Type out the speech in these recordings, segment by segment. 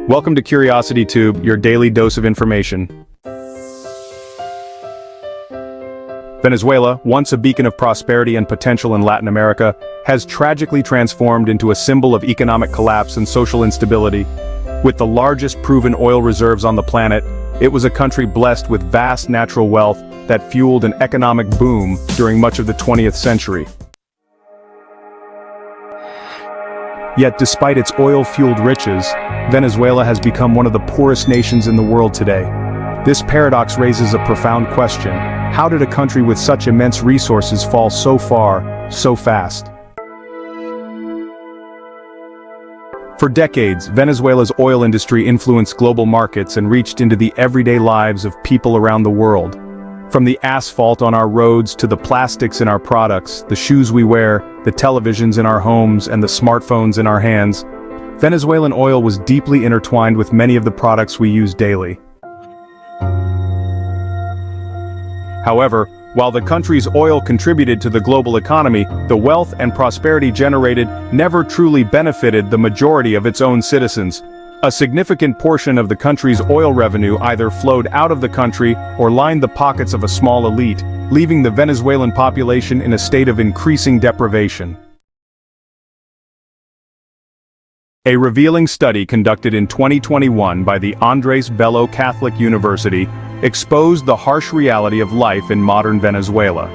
Welcome to CuriosityTube, your daily dose of information. Venezuela, once a beacon of prosperity and potential in Latin America, has tragically transformed into a symbol of economic collapse and social instability. With the largest proven oil reserves on the planet, it was a country blessed with vast natural wealth that fueled an economic boom during much of the 20th century. Yet despite its oil-fueled riches, Venezuela has become one of the poorest nations in the world today. This paradox raises a profound question: how did a country with such immense resources fall so far, so fast? For decades, Venezuela's oil industry influenced global markets and reached into the everyday lives of people around the world. From the asphalt on our roads to the plastics in our products, the shoes we wear, the televisions in our homes, and the smartphones in our hands, Venezuelan oil was deeply intertwined with many of the products we use daily. However, while the country's oil contributed to the global economy, the wealth and prosperity generated never truly benefited the majority of its own citizens. A significant portion of the country's oil revenue either flowed out of the country or lined the pockets of a small elite, leaving the Venezuelan population in a state of increasing deprivation. A revealing study conducted in 2021 by the Andres Bello Catholic University exposed the harsh reality of life in modern Venezuela.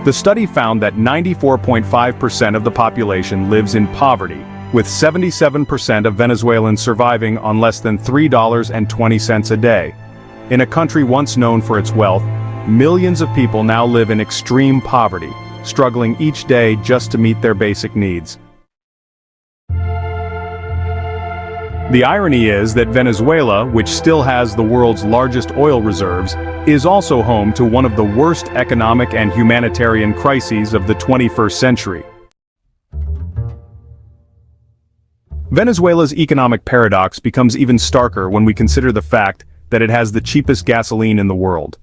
The study found that 94.5% of the population lives in poverty, with 77% of Venezuelans surviving on less than $3.20 a day. In a country once known for its wealth, millions of people now live in extreme poverty, struggling each day just to meet their basic needs. The irony is that Venezuela, which still has the world's largest oil reserves, is also home to one of the worst economic and humanitarian crises of the 21st century. Venezuela's economic paradox becomes even starker when we consider the fact that it has the cheapest gasoline in the world.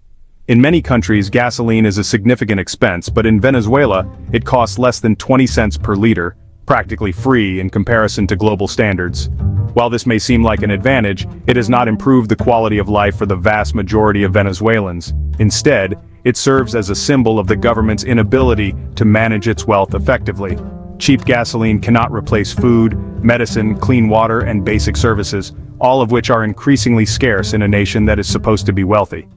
In many countries, gasoline is a significant expense, but in Venezuela, it costs less than 20 cents per liter, practically free in comparison to global standards. While this may seem like an advantage, it has not improved the quality of life for the vast majority of Venezuelans. Instead, it serves as a symbol of the government's inability to manage its wealth effectively. Cheap gasoline cannot replace food, medicine, clean water, and basic services, all of which are increasingly scarce in a nation that is supposed to be wealthy.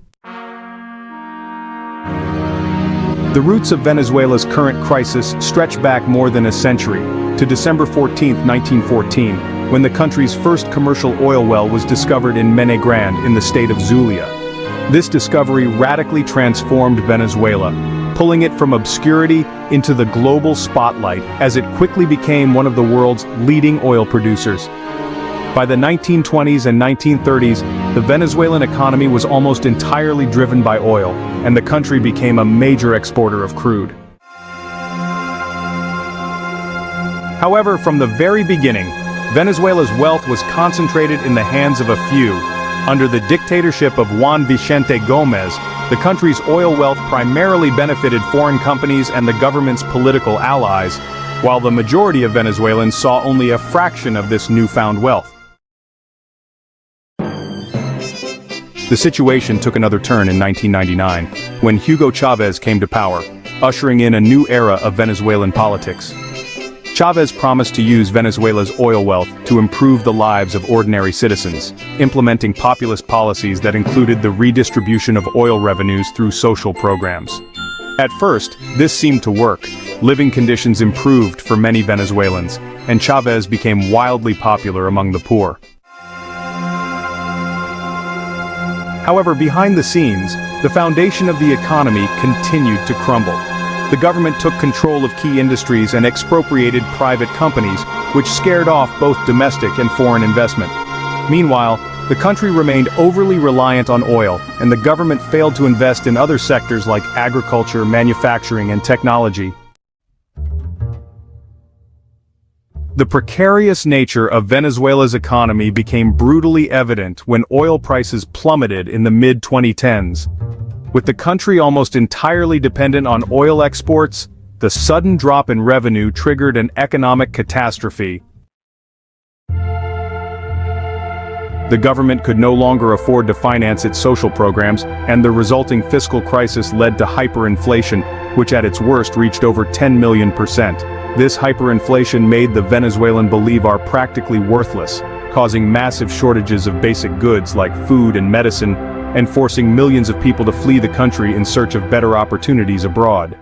The roots of Venezuela's current crisis stretch back more than a century, to December 14, 1914, when the country's first commercial oil well was discovered in Mene Grande in the state of Zulia. This discovery radically transformed Venezuela, pulling it from obscurity into the global spotlight as it quickly became one of the world's leading oil producers. By the 1920s and 1930s, the Venezuelan economy was almost entirely driven by oil, and the country became a major exporter of crude. However, from the very beginning, Venezuela's wealth was concentrated in the hands of a few. Under the dictatorship of Juan Vicente Gomez, the country's oil wealth primarily benefited foreign companies and the government's political allies, while the majority of Venezuelans saw only a fraction of this newfound wealth. The situation took another turn in 1999, when Hugo Chavez came to power, ushering in a new era of Venezuelan politics. Chavez promised to use Venezuela's oil wealth to improve the lives of ordinary citizens, implementing populist policies that included the redistribution of oil revenues through social programs. At first, this seemed to work. Living conditions improved for many Venezuelans, and Chavez became wildly popular among the poor. However, behind the scenes, the foundation of the economy continued to crumble. The government took control of key industries and expropriated private companies, which scared off both domestic and foreign investment. Meanwhile, the country remained overly reliant on oil, and the government failed to invest in other sectors like agriculture, manufacturing, and technology. The precarious nature of Venezuela's economy became brutally evident when oil prices plummeted in the mid-2010s. With the country almost entirely dependent on oil exports, the sudden drop in revenue triggered an economic catastrophe. The government could no longer afford to finance its social programs, and the resulting fiscal crisis led to hyperinflation, which at its worst reached over 10 million%. This hyperinflation made the Venezuelan bolivar practically worthless, causing massive shortages of basic goods like food and medicine, and forcing millions of people to flee the country in search of better opportunities abroad.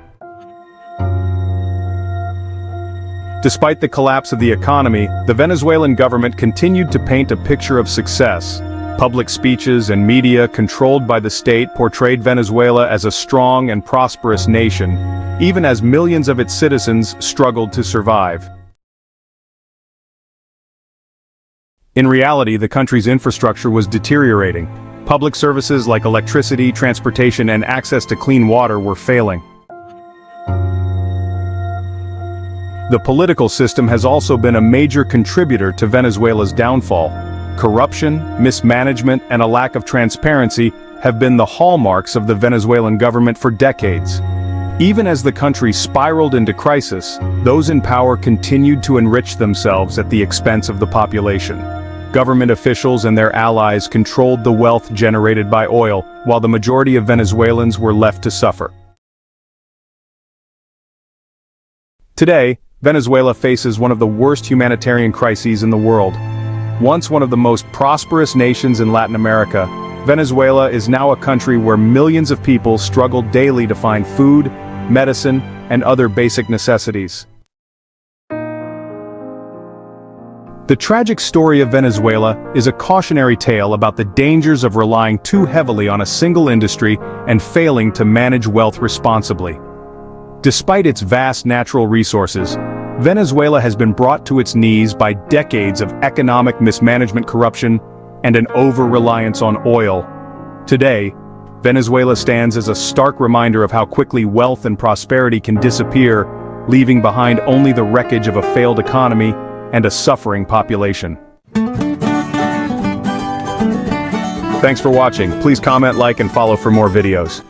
Despite the collapse of the economy, the Venezuelan government continued to paint a picture of success. Public speeches and media controlled by the state portrayed Venezuela as a strong and prosperous nation, even as millions of its citizens struggled to survive. In reality, the country's infrastructure was deteriorating. Public services like electricity, transportation, and access to clean water were failing. The political system has also been a major contributor to Venezuela's downfall. Corruption, mismanagement, and a lack of transparency have been the hallmarks of the Venezuelan government for decades. Even as the country spiraled into crisis, those in power continued to enrich themselves at the expense of the population. Government officials and their allies controlled the wealth generated by oil, while the majority of Venezuelans were left to suffer. Today, Venezuela faces one of the worst humanitarian crises in the world. Once one of the most prosperous nations in Latin America, Venezuela is now a country where millions of people struggle daily to find food, medicine, and other basic necessities. The tragic story of Venezuela is a cautionary tale about the dangers of relying too heavily on a single industry and failing to manage wealth responsibly. Despite its vast natural resources, Venezuela has been brought to its knees by decades of economic mismanagement, corruption, and an over-reliance on oil. Today, Venezuela stands as a stark reminder of how quickly wealth and prosperity can disappear, leaving behind only the wreckage of a failed economy and a suffering population. Thanks for watching. Please comment, like, and follow for more videos.